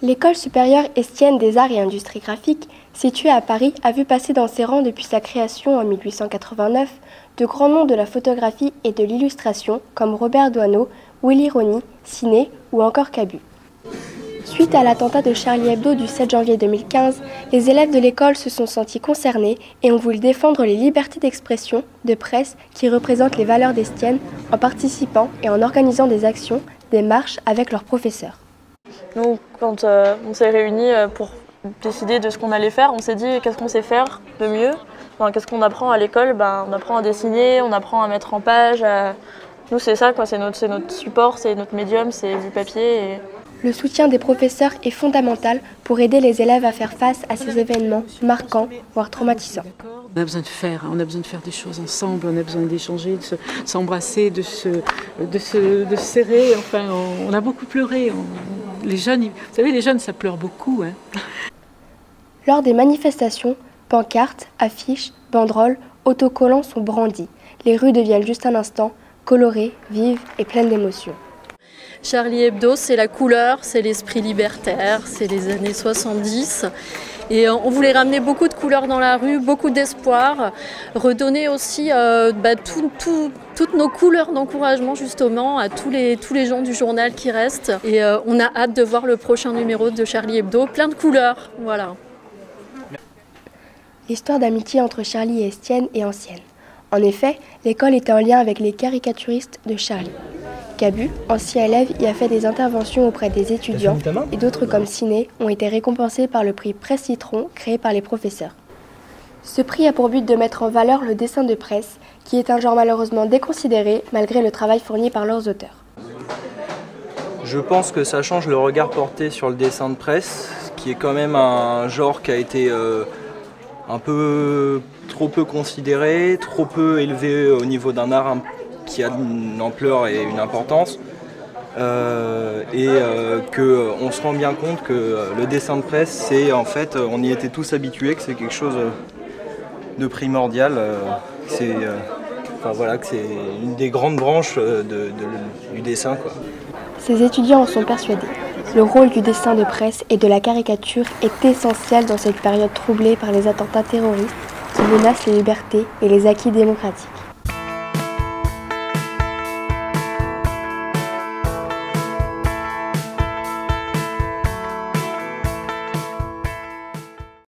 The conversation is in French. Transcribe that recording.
L'école supérieure Estienne des arts et industries graphiques, située à Paris, a vu passer dans ses rangs depuis sa création en 1889 de grands noms de la photographie et de l'illustration comme Robert Doisneau, Willy Rony, Ciné ou encore Cabu. Suite à l'attentat de Charlie Hebdo du 7 janvier 2015, les élèves de l'école se sont sentis concernés et ont voulu défendre les libertés d'expression, de presse qui représentent les valeurs d'Estienne en participant et en organisant des actions, des marches avec leurs professeurs. Donc quand on s'est réunis pour décider de ce qu'on allait faire, on s'est dit qu'est-ce qu'on sait faire de mieux. Enfin, qu'est-ce qu'on apprend à l'école? On apprend à dessiner, on apprend à mettre en page. Nous c'est ça, quoi. C'est notre support, c'est notre médium, c'est du papier. Le soutien des professeurs est fondamental pour aider les élèves à faire face à ces événements marquants, voire traumatisants. On a besoin de faire des choses ensemble, on a besoin d'échanger, de s'embrasser, de se serrer. Enfin, on a beaucoup pleuré. Les jeunes, vous savez, les jeunes, ça pleure beaucoup. Hein. Lors des manifestations, pancartes, affiches, banderoles, autocollants sont brandis. Les rues deviennent juste un instant colorées, vives et pleines d'émotions. Charlie Hebdo, c'est la couleur, c'est l'esprit libertaire, c'est les années 70. Et on voulait ramener beaucoup de couleurs dans la rue, beaucoup d'espoir, redonner aussi toutes nos couleurs d'encouragement justement à tous les gens du journal qui restent. Et on a hâte de voir le prochain numéro de Charlie Hebdo, plein de couleurs, voilà. L'histoire d'amitié entre Charlie et Estienne est ancienne. En effet, l'école était en lien avec les caricaturistes de Charlie. Cabu, ancien élève, y a fait des interventions auprès des étudiants et d'autres comme Ciné ont été récompensés par le prix Presse Citron créé par les professeurs. Ce prix a pour but de mettre en valeur le dessin de presse, qui est un genre malheureusement déconsidéré malgré le travail fourni par leurs auteurs. Je pense que ça change le regard porté sur le dessin de presse, qui est quand même un genre qui a été un peu trop peu considéré, trop peu élevé au niveau d'un art qui a une ampleur et une importance, qu'on se rend bien compte que le dessin de presse, c'est en fait, on y était tous habitués, que c'est quelque chose de primordial, que c'est une des grandes branches du dessin, quoi. Ces étudiants en sont persuadés. Le rôle du dessin de presse et de la caricature est essentiel dans cette période troublée par les attentats terroristes qui menacent les libertés et les acquis démocratiques.